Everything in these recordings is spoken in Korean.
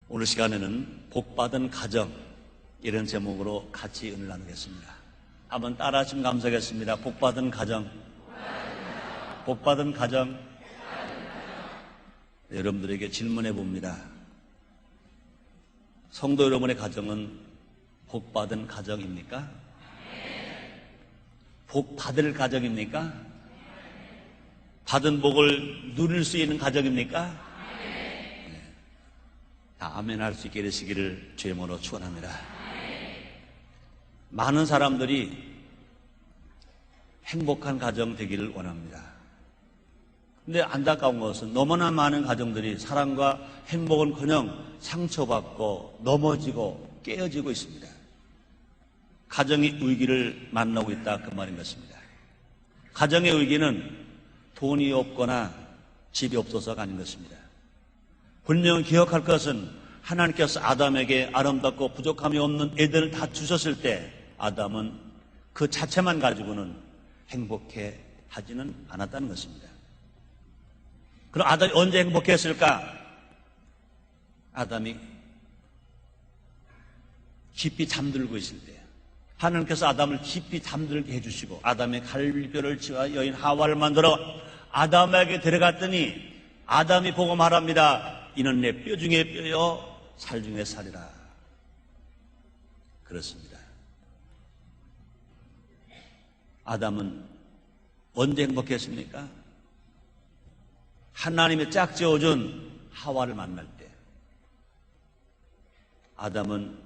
오늘 시간에는 복받은 가정, 이런 제목으로 같이 은혜를 나누겠습니다. 한번 따라 하시면 감사하겠습니다. 복받은 가정, 복받은 가정. 여러분들에게 질문해 봅니다. 성도 여러분의 가정은 복받은 가정입니까? 복받을 가정입니까? 받은 복을 누릴 수 있는 가정입니까? 아멘 할 수 있게 되시기를 주의 이름으로 축원합니다. 많은 사람들이 행복한 가정 되기를 원합니다. 근데 안타까운 것은 너무나 많은 가정들이 사랑과 행복은커녕 상처받고 넘어지고 깨어지고 있습니다. 가정의 위기를 만나고 있다, 그 말인 것입니다. 가정의 위기는 돈이 없거나 집이 없어서가 아닌 것입니다. 분명히 기억할 것은 하나님께서 아담에게 아름답고 부족함이 없는 에덴을 다 주셨을 때 아담은 그 자체만 가지고는 행복해 하지는 않았다는 것입니다. 그럼 아담이 언제 행복했을까? 아담이 깊이 잠들고 있을 때 하나님께서 아담을 깊이 잠들게 해주시고 아담의 갈비뼈를 치워 여인 하와를 만들어 아담에게 데려갔더니 아담이 보고 말합니다. 이는 내 뼈 중에 뼈요 살 중에 살이라. 그렇습니다. 아담은 언제 행복했습니까? 하나님이 짝지어준 하와를 만날 때. 아담은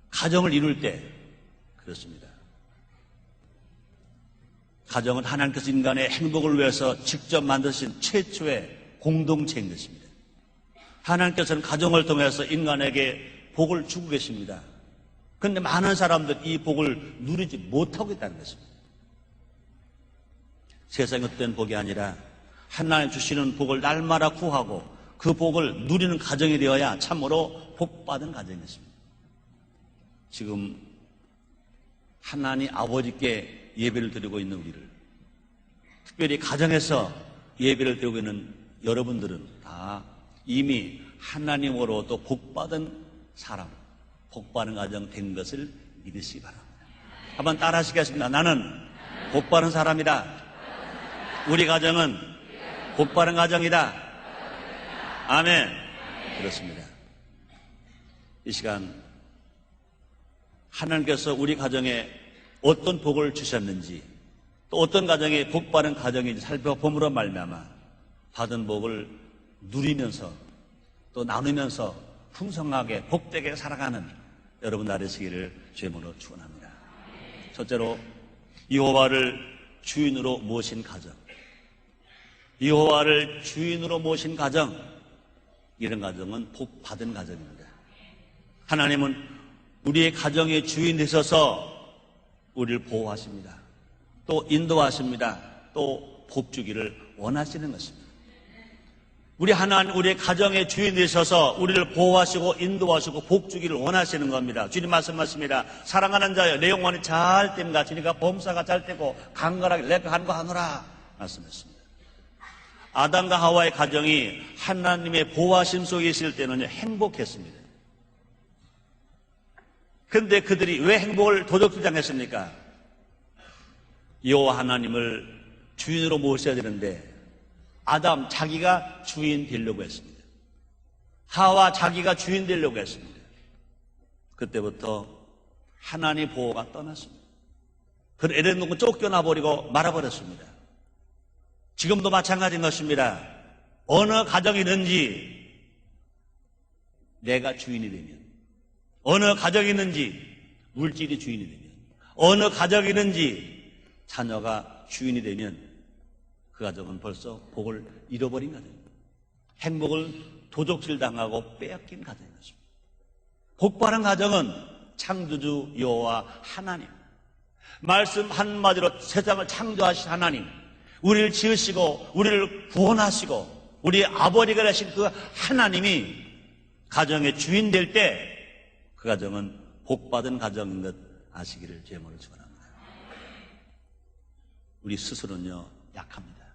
가정을 이룰 때. 그렇습니다. 가정은 하나님께서 인간의 행복을 위해서 직접 만드신 최초의 공동체인 것입니다. 하나님께서는 가정을 통해서 인간에게 복을 주고 계십니다. 그런데 많은 사람들 이 복을 누리지 못하고 있다는 것입니다. 세상의 어떤 복이 아니라 하나님 주시는 복을 날마다 구하고 그 복을 누리는 가정이 되어야 참으로 복받은 가정이 있습니다. 지금 하나님 아버지께 예배를 드리고 있는 우리를, 특별히 가정에서 예배를 드리고 있는 여러분들은 다 이미 하나님으로 또 복받은 사람, 복받은 가정 된 것을 믿으시기 바랍니다. 한번 따라 하시겠습니다. 나는 복받은 사람이다. 우리 가정은 복받은 가정이다. 아멘. 그렇습니다. 이 시간 하나님께서 우리 가정에 어떤 복을 주셨는지 또 어떤 가정이 복받은 가정인지 살펴봄으로 말미암아 받은 복을 누리면서 또 나누면서 풍성하게 복되게 살아가는 여러분 되시기를 주의 이름으로 축원합니다. 첫째로 여호와를 주인으로 모신 가정, 여호와를 주인으로 모신 가정, 이런 가정은 복받은 가정입니다. 하나님은 우리의 가정의 주인 되셔서 우리를 보호하십니다. 또 인도하십니다. 또 복주기를 원하시는 것입니다. 우리 하나님, 우리의 가정의 주인 되셔서 우리를 보호하시고 인도하시고 복주기를 원하시는 겁니다. 주님 말씀하십니다. 사랑하는 자여, 내 영혼이 잘 됨과 주니까 범사가 잘 되고 강건하게 내가 간구하노라 말씀했습니다. 아담과 하와의 가정이 하나님의 보호하심 속에 있을 때는 행복했습니다. 그런데 그들이 왜 행복을 도둑질당했습니까? 여호와 하나님을 주인으로 모셔야 되는데 아담 자기가 주인 되려고 했습니다. 하와 자기가 주인 되려고 했습니다. 그때부터 하나님의 보호가 떠났습니다. 그 에덴 동산 쫓겨나버리고 말아버렸습니다. 지금도 마찬가지인 것입니다. 어느 가정이든지 내가 주인이 되면, 어느 가정이든지 물질이 주인이 되면, 어느 가정이든지 자녀가 주인이 되면 그 가정은 벌써 복을 잃어버린 가정입니다. 행복을 도적질 당하고 빼앗긴 가정인 것입니다. 복받은 가정은 창조주 여호와 하나님, 말씀 한마디로 세상을 창조하신 하나님, 우리를 지으시고 우리를 구원하시고 우리의 아버지가 되신 그 하나님이 가정의 주인 될 때 그 가정은 복받은 가정인 것 아시기를 제모를 축원합니다. 우리 스스로는요 약합니다.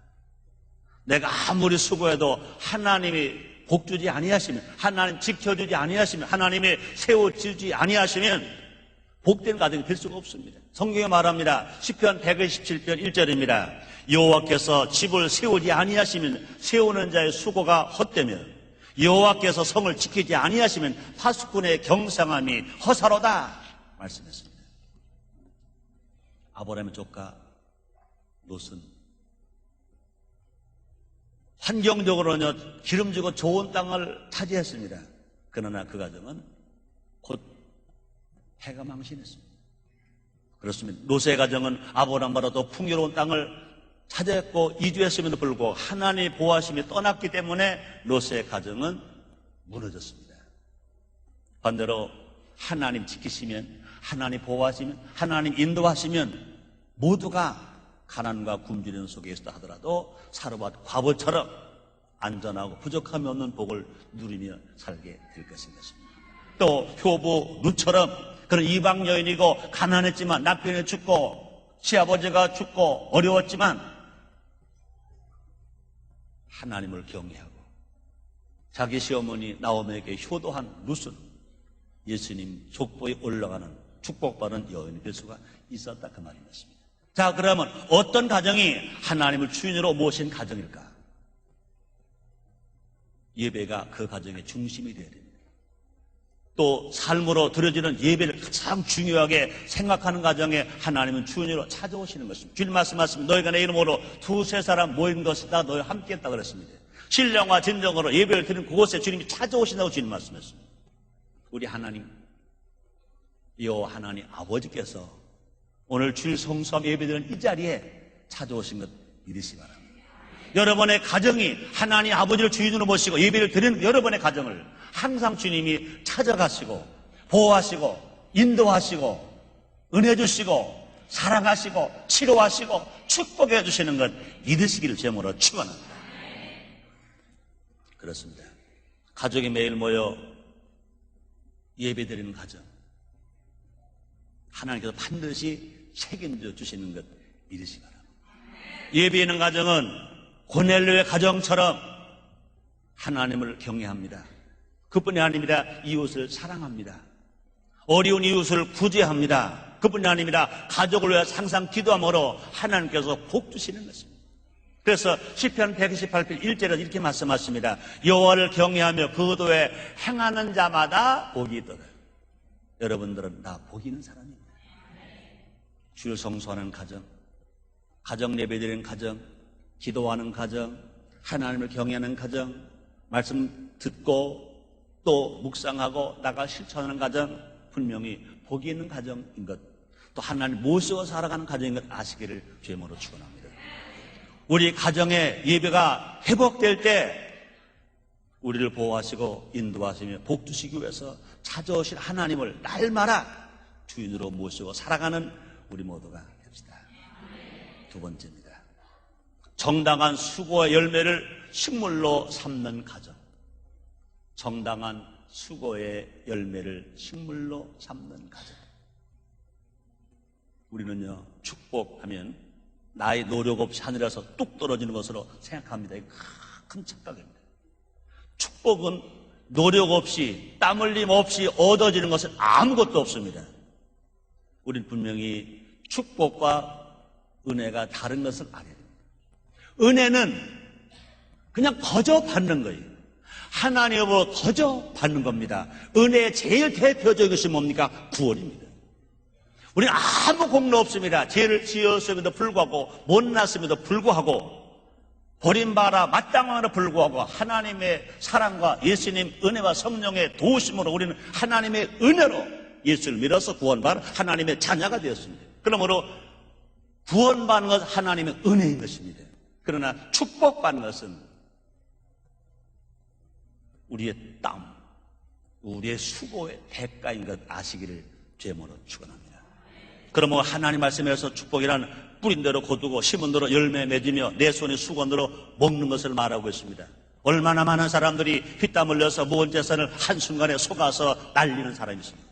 내가 아무리 수고해도 하나님이 복 주지 아니하시면, 하나님 지켜주지 아니하시면, 하나님의 세워주지 아니하시면 복된 가정이 될 수가 없습니다. 성경에 말합니다. 시편 127편 1절입니다. 여호와께서 집을 세우지 아니하시면 세우는 자의 수고가 헛되며, 여호와께서 성을 지키지 아니하시면 파수꾼의 경상함이 허사로다 말씀했습니다. 아브라함의 조카 롯은 환경적으로는 기름지고 좋은 땅을 차지했습니다. 그러나 그 가정은 곧 해가 망신했습니다. 그렇습니다. 롯의 가정은 아브라함보다 더 풍요로운 땅을 차지했고 이주했음에도 불구하고 하나님의 보호하심이 떠났기 때문에 롯의 가정은 무너졌습니다. 반대로 하나님 지키시면, 하나님 보호하시면, 하나님 인도하시면 모두가 가난과 굶주리는 속에 있다 하더라도 사르밧 과부처럼 안전하고 부족함이 없는 복을 누리며 살게 될 것인 것입니다. 또 효부 룻처럼 그런 이방 여인이고 가난했지만 남편이 죽고 시아버지가 죽고 어려웠지만 하나님을 경외하고 자기 시어머니 나오미에게 효도한 룻은 예수님 족보에 올라가는 축복받은 여인이 될 수가 있었다, 그 말이었습니다. 자, 그러면 어떤 가정이 하나님을 주인으로 모신 가정일까? 예배가 그 가정의 중심이 되어야 됩니다. 또 삶으로 드려지는 예배를 가장 중요하게 생각하는 가정에 하나님은 주인으로 찾아오시는 것입니다. 주님 말씀하십니다. 너희가 내 이름으로 두세 사람 모인 것이다 너희 함께 했다 그랬습니다. 신령과 진정으로 예배를 드리는 그곳에 주님이 찾아오신다고 주님 말씀했습니다. 우리 하나님, 여호와 하나님 아버지께서 오늘 주일 성수함 예배드리는 이 자리에 찾아오신 것 믿으시기 바랍니다. 여러분의 가정이 하나님 아버지를 주인으로 모시고 예배를 드리는 여러분의 가정을 항상 주님이 찾아가시고 보호하시고 인도하시고 은혜 주시고 사랑하시고 치료하시고 축복해 주시는 것 믿으시기를 제목으로 축원합니다. 그렇습니다. 가족이 매일 모여 예배드리는 가정, 하나님께서 반드시 책임져 주시는 것 믿으시기 바랍니다. 예배하는 가정은 고넬료의 가정처럼 하나님을 경외합니다. 그뿐이 아닙니다. 이웃을 사랑합니다. 어려운 이웃을 구제합니다. 그뿐이 아닙니다. 가족을 위해 항상 기도함으로 하나님께서 복 주시는 것입니다. 그래서 시편 128편 1절에서 이렇게 말씀하십니다. 여호와를 경외하며 그 도에 행하는 자마다 복이 있도다. 여러분들은 다 복이 있는 사람입니다. 주를 성수하는 가정, 가정 예배드리는 가정, 기도하는 가정, 하나님을 경외하는 가정, 말씀 듣고 또 묵상하고 나가 실천하는 가정, 분명히 복이 있는 가정인 것, 또 하나님 모시고 살아가는 가정인 것 아시기를 주님으로 축원합니다. 우리 가정의 예배가 회복될 때 우리를 보호하시고 인도하시며 복 주시기 위해서 찾아오신 하나님을 날마다 주인으로 모시고 살아가는 우리 모두가 됩시다. 두 번째입니다. 정당한 수고의 열매를 식물로 삼는 가정. 정당한 수고의 열매를 식물로 삼는 가정. 우리는요, 축복하면 나의 노력 없이 하늘에서 뚝 떨어지는 것으로 생각합니다. 이거 큰 착각입니다. 축복은 노력 없이 땀 흘림 없이 얻어지는 것은 아무것도 없습니다. 우리는 분명히 축복과 은혜가 다른 것을 알아야 됩니다. 은혜는 그냥 거저 받는 거예요. 하나님으로 거저 받는 겁니다. 은혜의 제일 대표적인 것이 뭡니까? 구원입니다. 우리는 아무 공로 없습니다. 죄를 지었음에도 불구하고, 못났음에도 불구하고, 버림받아 마땅함에도 불구하고 하나님의 사랑과 예수님 은혜와 성령의 도우심으로 우리는 하나님의 은혜로 예수를 믿어서 구원받은 하나님의 자녀가 되었습니다. 그러므로 구원받는 것은 하나님의 은혜인 것입니다. 그러나 축복받는 것은 우리의 땀, 우리의 수고의 대가인 것 아시기를 죄모로 축원합니다. 그러므로 하나님 말씀에서 축복이란 뿌린 대로 거두고 심은 대로 열매 맺으며 내 손의 수건으로 먹는 것을 말하고 있습니다. 얼마나 많은 사람들이 피땀 흘려서 모은 재산을 한순간에 속아서 날리는 사람이 있습니다.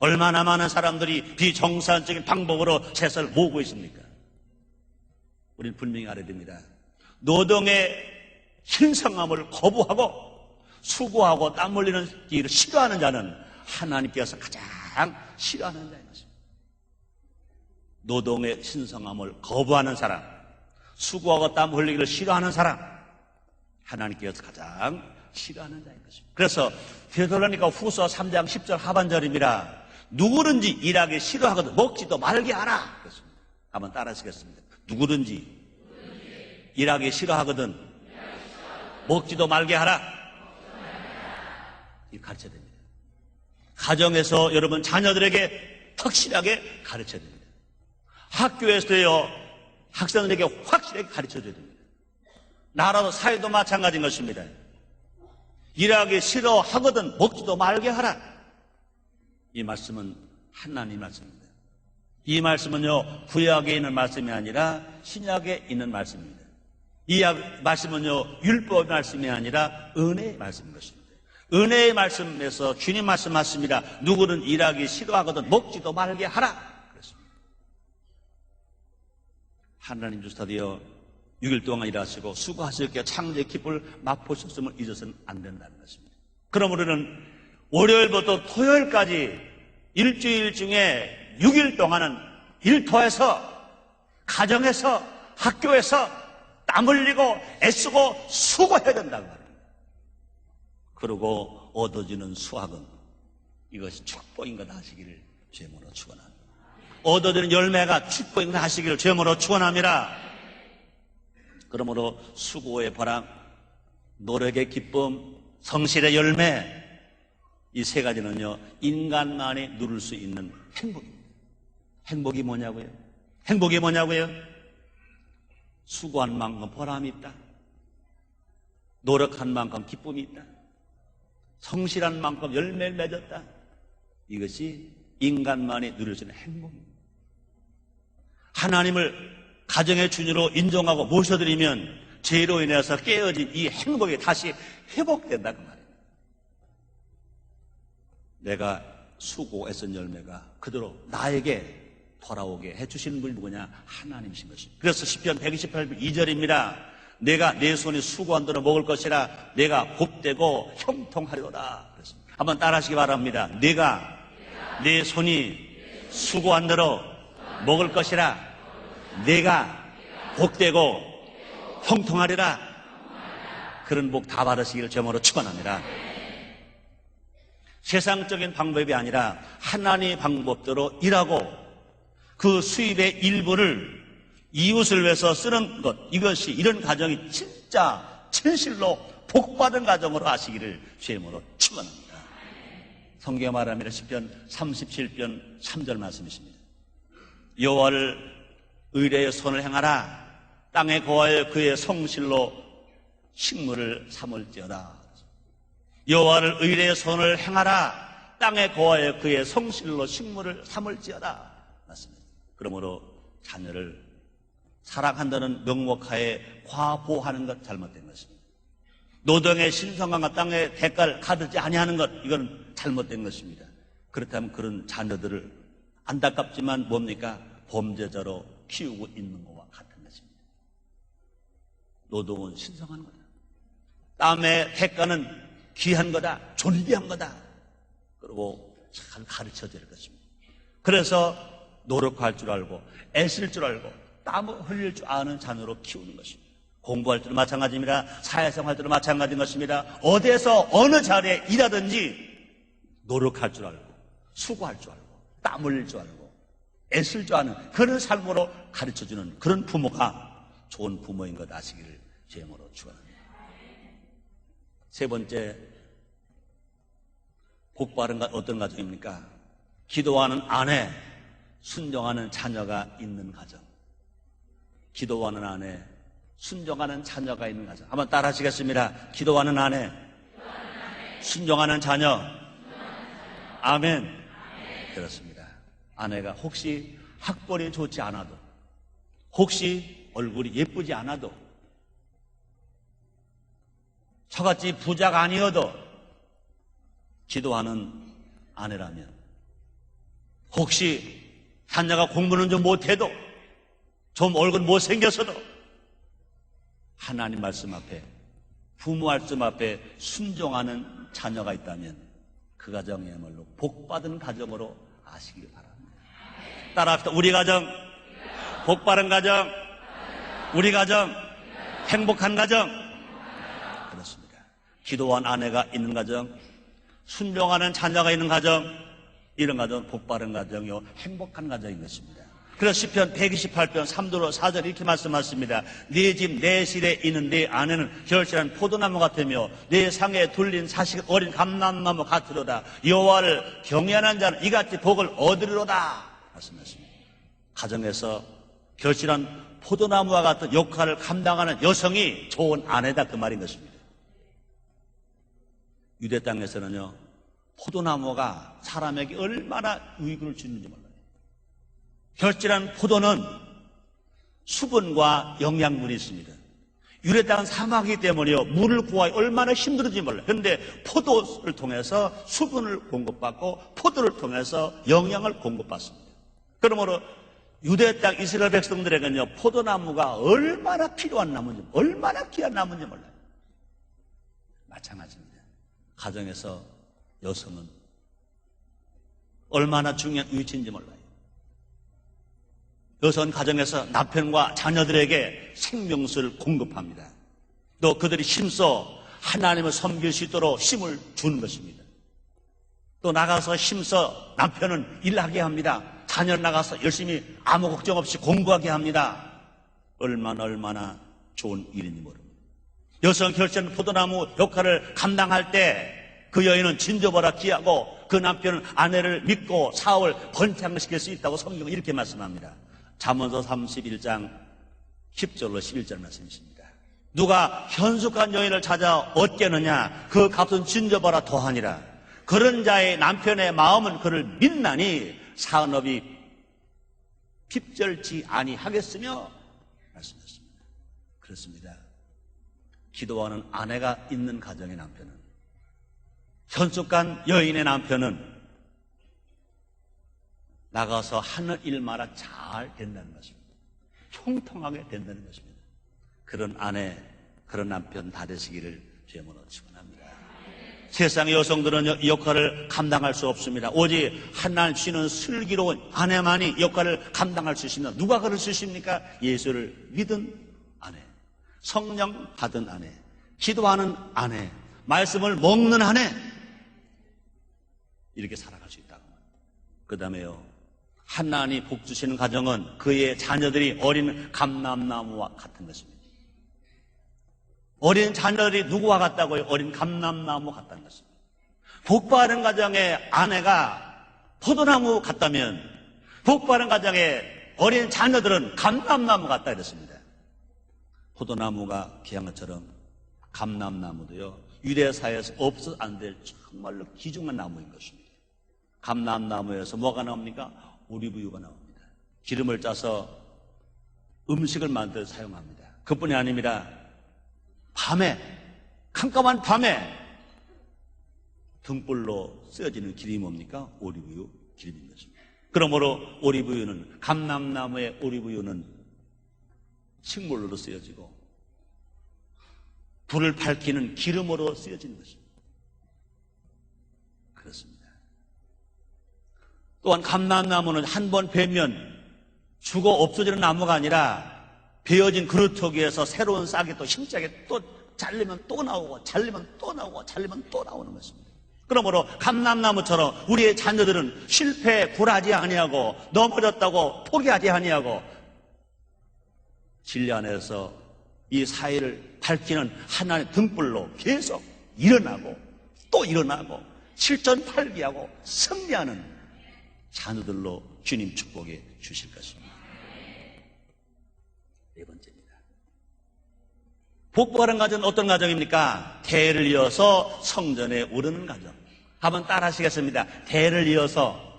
얼마나 많은 사람들이 비정상적인 방법으로 재산을 모으고 있습니까? 우리는 분명히 알아야 됩니다. 노동의 신성함을 거부하고 수고하고 땀 흘리는 일을 싫어하는 자는 하나님께서 가장 싫어하는 자인 것입니다. 노동의 신성함을 거부하는 사람, 수고하고 땀 흘리기를 싫어하는 사람, 하나님께서 가장 싫어하는 자인 것입니다. 그래서 데살로니가 후서 3장 10절 하반절입니다. 누구든지 일하기 싫어하거든 먹지도 말게 하라. 그렇습니다. 한번 따라하시겠습니다. 누구든지 일하기 싫어하거든 먹지도 말게 하라. 이 가르쳐야 됩니다. 가정에서 여러분 자녀들에게 확실하게 가르쳐야 됩니다. 학교에서요 학생들에게 확실하게 가르쳐줘야 됩니다. 나라도 사회도 마찬가지인 것입니다. 일하기 싫어하거든 먹지도 말게 하라. 이 말씀은 하나님 말씀입니다. 이 말씀은요 구약에 있는 말씀이 아니라 신약에 있는 말씀입니다. 이 말씀은요 율법의 말씀이 아니라 은혜의 말씀인 것입니다. 은혜의 말씀에서 주님 말씀하십니다. 누구는 일하기 싫어하거든 먹지도 말게 하라. 그랬습니다. 하나님 주사되어 6일 동안 일하시고 수고하셨기에 창조의 기쁨을 맛보셨음을 잊어서는 안 된다는 것입니다. 그러므로는 월요일부터 토요일까지 일주일 중에 6일 동안은 일터에서 가정에서 학교에서 땀 흘리고 애쓰고 수고해야 된다고 말입니다. 그리고 얻어지는 수확은 이것이 축복인 것 하시기를 주님으로 축원합니다. 얻어지는 열매가 축복인 것 하시기를 주님으로 축원합니다. 그러므로 수고의 보람, 노력의 기쁨, 성실의 열매, 이 세 가지는요 인간만이 누릴 수 있는 행복입니다. 행복이 뭐냐고요? 행복이 뭐냐고요? 수고한 만큼 보람이 있다. 노력한 만큼 기쁨이 있다. 성실한 만큼 열매를 맺었다. 이것이 인간만이 누릴 수 있는 행복입니다. 하나님을 가정의 주인으로 인정하고 모셔드리면 죄로 인해서 깨어진 이 행복이 다시 회복된다고 말입니다. 내가 수고했던 열매가 그대로 나에게 돌아오게 해주시는 분이 누구냐? 하나님이신 것입니다. 그래서 시편 128편 2절입니다. 내가 내 손이 수고한 대로 먹을 것이라 내가 곱되고 형통하리로다. 그랬습니다. 한번 따라하시기 바랍니다. 내가 내 손이 수고한 대로 먹을 것이라 내가 복되고 형통하리라. 그런 복 다 받으시기를 제목으로 축원합니다. 세상적인 방법이 아니라 하나님의 방법대로 일하고 그 수입의 일부를 이웃을 위해서 쓰는 것, 이것이 이런 가정이 진짜 진실로 복받은 가정으로 하시기를 주님으로 축원합니다. 성경에 말합니다. 시편 37편 3절 말씀이십니다. 여호와를 의뢰의 손을 행하라. 땅에 거하여 그의 성실로 식물을 삼을지어다. 여호와를 의뢰의 손을 행하라. 땅에 거하여 그의 성실로 식물을 삼을지어다. 맞습니다. 그러므로 자녀를 사랑한다는 명목하에 과보하는 것 잘못된 것입니다. 노동의 신성함과 땅의 대가를 가르지 아니하는 것, 이건 잘못된 것입니다. 그렇다면 그런 자녀들을 안타깝지만 뭡니까? 범죄자로 키우고 있는 것과 같은 것입니다. 노동은 신성한 거다. 땀의 대가는 귀한 거다. 존귀한 거다. 그리고 잘 가르쳐야 될 것입니다. 그래서 노력할 줄 알고 애쓸 줄 알고 땀을 흘릴 줄 아는 자녀로 키우는 것입니다. 공부할 때도 마찬가지입니다. 사회생활 때도 마찬가지인 것입니다. 어디에서 어느 자리에 일하든지 노력할 줄 알고 수고할 줄 알고 땀 흘릴 줄 알고 애쓸 줄 아는 그런 삶으로 가르쳐주는 그런 부모가 좋은 부모인 것 아시기를 제목으로 축원합니다. 세 번째, 복받은 어떤 가정입니까? 기도하는 아내, 순종하는 자녀가 있는 가정. 기도하는 아내, 순종하는 자녀가 있는 가정. 한번 따라 하시겠습니다. 기도하는 아내, 순종하는 자녀. 아멘. 그렇습니다. 아내가 혹시 학벌이 좋지 않아도, 혹시 얼굴이 예쁘지 않아도, 저같이 부자가 아니어도 기도하는 아내라면, 혹시 자녀가 공부는 좀 못해도, 좀 얼굴 못생겼어도 하나님 말씀 앞에 부모 말씀 앞에 순종하는 자녀가 있다면 그 가정이야말로 복받은 가정으로 아시길 바랍니다. 따라합시다. 우리 가정, 복받은 가정, 우리 가정, 행복한 가정. 그렇습니다. 기도한 아내가 있는 가정, 순종하는 자녀가 있는 가정, 이런 가정은 복받은 가정이요 행복한 가정인 것입니다. 그래서 시편 128편 3절 4절 이렇게 말씀하십니다. 네 집 내 실에 있는 네 아내는 결실한 포도나무 같으며 네 상에 둘린 사식 어린 감람나무 같으로다. 여호와를 경외하는 자는 이같이 복을 얻으리로다 말씀하십니다. 가정에서 결실한 포도나무와 같은 역할을 감당하는 여성이 좋은 아내다, 그 말인 것입니다. 유대 땅에서는요, 포도나무가 사람에게 얼마나 유익을 주는지 몰라요. 결실한 포도는 수분과 영양분이 있습니다. 유대 땅은 사막이기 때문에요, 물을 구하기 얼마나 힘들은지 몰라요. 그런데 포도를 통해서 수분을 공급받고 포도를 통해서 영양을 공급받습니다. 그러므로 유대 땅 이스라엘 백성들에게는요, 포도나무가 얼마나 필요한 나무인지, 얼마나 귀한 나무인지 몰라요. 마찬가지입니다. 가정에서 여성은 얼마나 중요한 위치인지 몰라요. 여성은 가정에서 남편과 자녀들에게 생명수를 공급합니다. 또 그들이 힘써 하나님을 섬길 수 있도록 힘을 주는 것입니다. 또 나가서 힘써 남편은 일하게 합니다. 자녀는 나가서 열심히 아무 걱정 없이 공부하게 합니다. 얼마나 좋은 일인지 모릅니다. 여성 결실한 포도나무 역할을 감당할 때 그 여인은 진저보라 귀하고 그 남편은 아내를 믿고 사업을 번창시킬 수 있다고 성경은 이렇게 말씀합니다. 잠언서 31장 10절로 11절 말씀이십니다. 누가 현숙한 여인을 찾아 얻겠느냐, 그 값은 진저보라 더하니라. 그런 자의 남편의 마음은 그를 믿나니 산업이 핍절지 아니하겠으며 말씀하셨습니다. 그렇습니다. 기도하는 아내가 있는 가정의 남편은, 현숙한 여인의 남편은 나가서 하는 일마다 잘 된다는 것입니다. 형통하게 된다는 것입니다. 그런 아내, 그런 남편 다 되시기를 주님으로 축원합니다. 세상의 여성들은 이 역할을 감당할 수 없습니다. 오직 하나님 주시는 슬기로운 아내만이 역할을 감당할 수 있습니다. 누가 그럴 수 있습니까? 예수를 믿은 아내, 성령 받은 아내, 기도하는 아내, 말씀을 먹는 아내, 이렇게 살아갈 수 있다고. 그 다음에요, 하나님 복 주시는 가정은 그의 자녀들이 어린 감람나무와 같은 것입니다. 어린 자녀들이 누구와 같다고요? 어린 감람나무 같다는 것입니다. 복받은 가정의 아내가 포도나무 같다면 복받은 가정의 어린 자녀들은 감람나무 같다 이랬습니다. 포도나무가 귀한 것처럼 감람나무도요, 유대사회에서 없어 안 될 정말로 귀중한 나무인 것입니다. 감람나무에서 뭐가 나옵니까? 오리브유가 나옵니다. 기름을 짜서 음식을 만들어 사용합니다. 그뿐이 아닙니다. 밤에, 캄캄한 밤에 등불로 쓰여지는 기름이 뭡니까? 오리브유 기름인 것입니다. 그러므로 오리브유는, 감람나무의 오리브유는 식물로도 쓰여지고 불을 밝히는 기름으로 쓰여지는 것입니다. 그렇습니다. 또한 감람나무는 한 번 베면 죽어 없어지는 나무가 아니라 베어진 그루터기에서 새로운 싹이 또 힘차게 또 잘리면 또 나오고, 잘리면 또 나오고, 잘리면 또 나오는 것입니다. 그러므로 감람나무처럼 우리의 자녀들은 실패에 굴하지 아니하고, 넘어졌다고 포기하지 아니하고, 진리 안에서 이 사회를 밝히는 하나님의 등불로 계속 일어나고 또 일어나고 실전팔기하고 승리하는 자녀들로 주님 축복해 주실 것입니다. 네 번째입니다. 복받은 가정은 어떤 가정입니까? 대를 이어서 성전에 오르는 가정. 한번 따라 하시겠습니다. 대를 이어서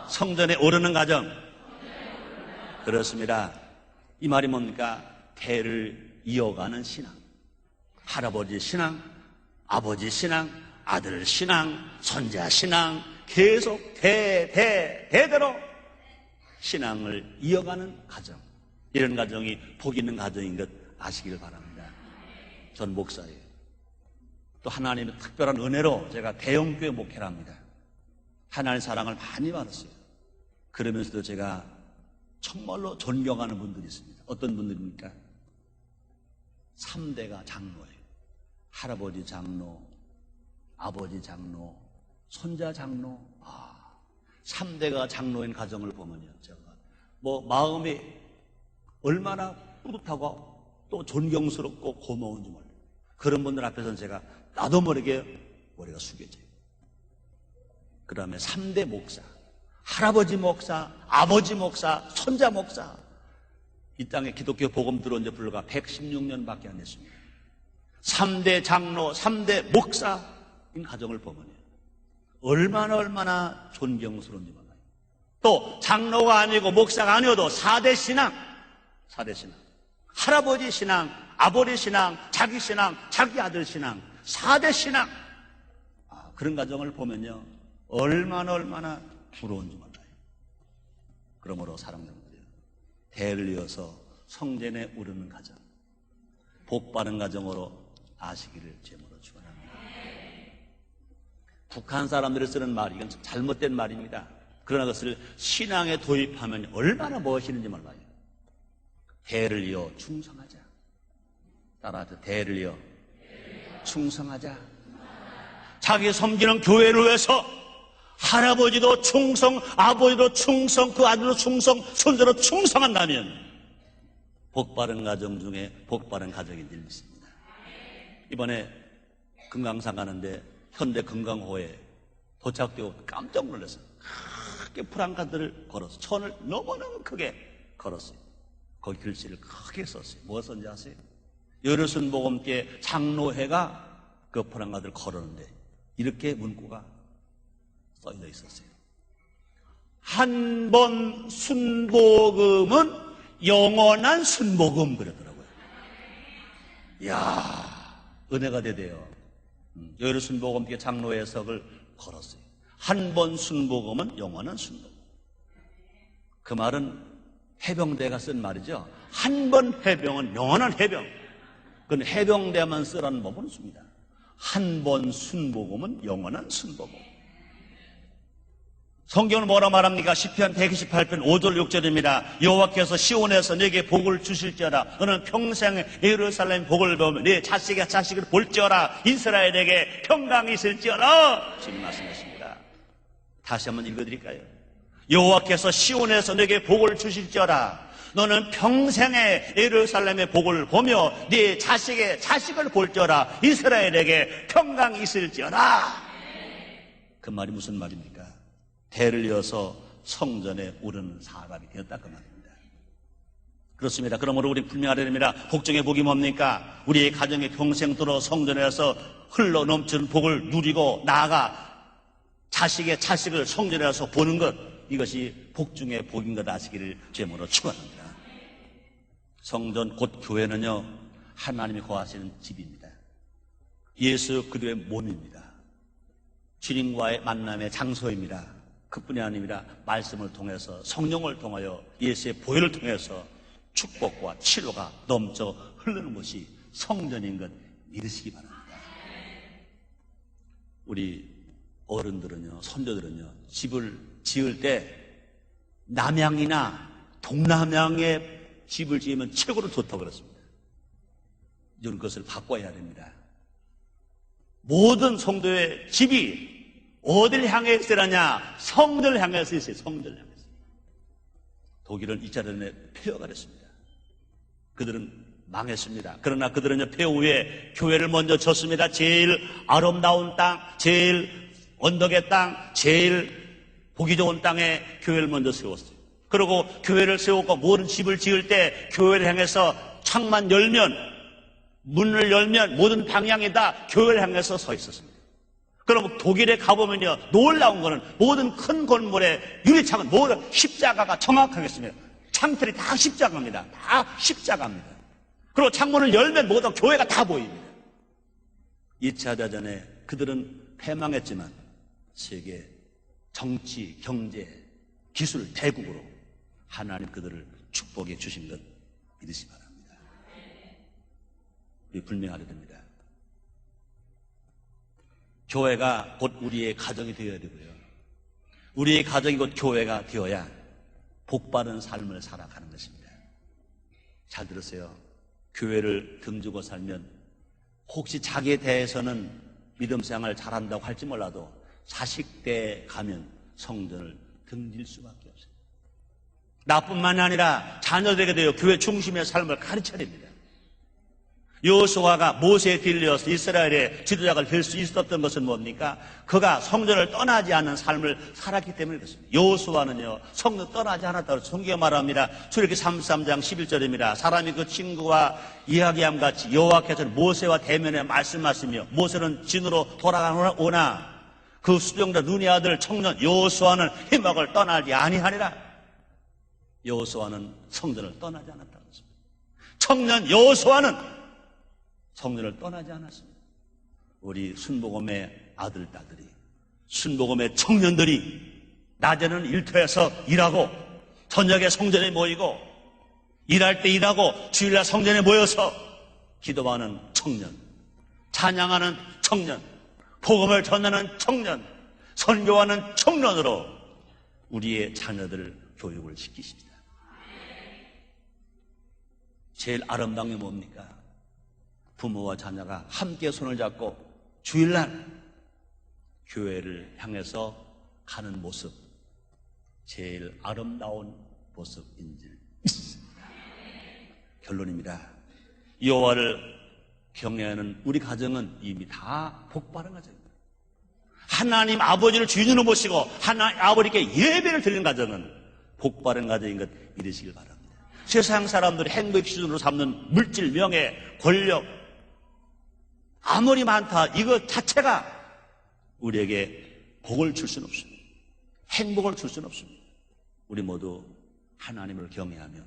성전에 오르는 가정. 그렇습니다. 이 말이 뭡니까? 대를 이어가는 신앙. 할아버지 신앙, 아버지 신앙, 아들 신앙, 손자 신앙, 계속 대대로 신앙을 이어가는 가정. 이런 가정이 복 있는 가정인 것 아시길 바랍니다. 전 목사예요. 또 하나님의 특별한 은혜로 제가 대형교회 목회를 합니다. 하나님의 사랑을 많이 받았어요. 그러면서도 제가 정말로 존경하는 분들이 있습니다. 어떤 분들입니까? 3대가 장로예요. 할아버지 장로, 아버지 장로, 손자 장로. 3대가 장로인 가정을 보면요, 제가 마음이 얼마나 뿌듯하고 또 존경스럽고 고마운지 몰라요. 그런 분들 앞에서는 제가 나도 모르게 머리가 숙여져요. 그 다음에 3대 목사, 할아버지 목사, 아버지 목사, 손자 목사. 이 땅에 기독교 복음 들어온 지 불과 116년밖에 안 됐습니다. 3대 장로, 3대 목사인 가정을 보면요, 얼마나 존경스러운지 몰라요. 또 장로가 아니고 목사가 아니어도 4대 신앙, 4대 신앙. 할아버지 신앙, 아버지 신앙, 자기 신앙, 자기 아들 신앙, 4대 신앙. 그런 가정을 보면요, 얼마나 부러운지 몰라요. 그러므로 사랑하는데요, 대를 이어서 성전에 오르는 가정, 복 받은 가정으로 아시기를 제물로 축원합니다. 북한 사람들이 쓰는 말, 이건 잘못된 말입니다. 그러나 그것을 신앙에 도입하면 얼마나 멋있는지 몰라요. 대를 이어 충성하자. 따라하죠. 대를 이어 충성하자. 자기 섬기는 교회를 위해서 할아버지도 충성, 아버지도 충성, 그 아들도 충성, 손자도 충성한다면 복바른 가정 중에 복바른 가정이 늘 있습니다. 이번에 금강산 가는데 현대 금강호에 도착되고 깜짝 놀랐어요. 크게 프랑카드를 걸었어요. 천을 너무너무 크게 걸었어요. 거기 글씨를 크게 썼어요. 뭐 썼는지 아세요? 여르순복음교회 장로회가 그 프랑카드를 걸었는데 이렇게 문구가 써져 있었어요. 한 번 순복음은 영원한 순복음, 그러더라고요. 이야, 은혜가 되대요. 여르순복음교회 장로회 석을 걸었어요. 한 번 순복음은 영원한 순복음. 그 말은 해병대가 쓴 말이죠. 한 번 해병은 영원한 해병. 그건 해병대만 쓰라는 법은 없습니다. 한 번 순복음은 영원한 순복음. 성경은 뭐라 말합니까? 시편 128편 5절 6절입니다. 여호와께서 시온에서 내게 복을 주실지어다. 너는 평생 예루살렘 복을 보며 네 자식의 자식을 볼지어다. 이스라엘에게 평강이 있을지어다. 지금 말씀하십니다. 다시 한번 읽어드릴까요? 여호와께서 시온에서 내게 복을 주실지어다. 너는 평생의 예루살렘의 복을 보며 네 자식의 자식을 볼지어다. 이스라엘에게 평강이 있을지어다. 그 말이 무슨 말입니까? 대를 이어서 성전에 오르는 사람이 되었다, 그 말입니다. 그렇습니다. 그러므로 우리 분명하려 됩니다. 복중의 복이 뭡니까? 우리의 가정에 평생도록 성전에서 흘러 넘치는 복을 누리고 나아가 자식의 자식을 성전에 와서 보는 것, 이것이 복중의 복인 것 아시기를 제물로 축원합니다. 성전 곧 교회는요, 하나님이 거하시는 집입니다. 예수 그리스도의 몸입니다. 주님과의 만남의 장소입니다. 그뿐이 아닙니다. 말씀을 통해서, 성령을 통하여, 예수의 보혈을 통해서 축복과 치료가 넘쳐 흐르는 것이 성전인 것 믿으시기 바랍니다. 우리 어른들은요, 손자들은요, 집을 지을 때 남향이나 동남향에 집을 지으면 최고로 좋다고 그랬습니다. 이런 것을 바꿔야 됩니다. 모든 성도의 집이 어딜 향해 있으라냐? 성전을 향해서 있어요. 성전을 향해서. 독일은 2차 대전에 폐허가 됐습니다. 그들은 망했습니다. 그러나 그들은 폐허 후에 교회를 먼저 졌습니다. 제일 아름다운 땅, 제일 언덕의 땅, 제일 보기 좋은 땅에 교회를 먼저 세웠어요. 그리고 교회를 세우고 모든 집을 지을 때 교회를 향해서 창만 열면, 문을 열면 모든 방향이 다 교회를 향해서 서 있었습니다. 그럼 독일에 가보면요, 놀라운 거는 모든 큰 건물의 유리창은 모두 십자가가 정확하게 있습니다. 창틀이 다 십자가입니다. 다 십자가입니다. 그리고 창문을 열면 모두 교회가 다 보입니다. 2차 대전에 그들은 패망했지만 세계 정치, 경제, 기술 대국으로 하나님 그들을 축복해 주신 것 믿으시 바랍니다. 우리 분명하게 됩니다. 교회가 곧 우리의 가정이 되어야 되고요. 우리의 가정이 곧 교회가 되어야 복받은 삶을 살아가는 것입니다. 잘 들으세요. 교회를 등지고 살면 혹시 자기에 대해서는 믿음 생활을 잘한다고 할지 몰라도 자식 때 가면 성전을 등질 수밖에 없어요. 나뿐만이 아니라 자녀들에게도 교회 중심의 삶을 가르쳐야 됩니다. 여호수아가 모세에 빌려서 이스라엘의 지도자가 될 수 있었던 것은 뭡니까? 그가 성전을 떠나지 않는 삶을 살았기 때문에 그렇습니다. 여호수아는요, 성전 떠나지 않았다고 성경에 말합니다. 출애굽기 33장 11절입니다. 사람이 그 친구와 이야기함 같이 여호와께서는 모세와 대면에 말씀하시며 모세는 진으로 돌아가오나 그 수종자 눈의 아들 청년 여호수아는 희막을 떠나지 아니하니라. 여호수아는 성전을 떠나지 않았다고 했습니다. 청년 여호수아는 성전을 떠나지 않았습니다. 우리 순복음의 아들, 딸들이, 순복음의 청년들이 낮에는 일터에서 일하고 저녁에 성전에 모이고 일할 때 일하고 주일날 성전에 모여서 기도하는 청년, 찬양하는 청년, 복음을 전하는 청년, 선교하는 청년으로 우리의 자녀들을 교육을 시키십니다. 제일 아름다운 게 뭡니까? 부모와 자녀가 함께 손을 잡고 주일날 교회를 향해서 가는 모습, 제일 아름다운 모습인 줄 믿습니다. 결론입니다. 여호와를 경외하는 우리 가정은 이미 다 복받은 가정입니다. 하나님 아버지를 주인으로 모시고 하나님 아버지께 예배를 드리는 가정은 복받은 가정인 것 믿으시길 바랍니다. 세상 사람들이 행복 기준으로 삼는 물질, 명예, 권력 아무리 많다 이것 자체가 우리에게 복을 줄 수는 없습니다. 행복을 줄 수는 없습니다. 우리 모두 하나님을 경외하며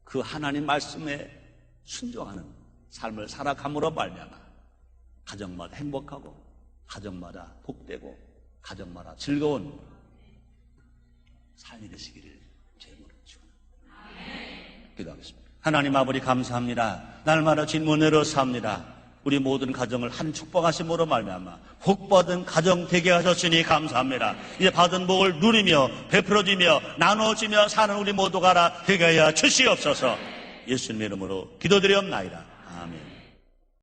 그 하나님 말씀에 순종하는 삶을 살아감으로 말미암아 가정마다 행복하고 가정마다 복되고 가정마다 즐거운 삶이 되시기를 제물로 축원합니다. 기도하겠습니다. 하나님 아버지 감사합니다. 날마다 주님 은혜로 삽니다. 우리 모든 가정을 한 축복하심으로 말미암아 복받은 가정 되게 하셨으니 감사합니다. 이제 받은 복을 누리며 베풀어주며 나눠주며 사는 우리 모두가 되게 하여 주시옵소서. 예수님의 이름으로 기도드리옵나이다.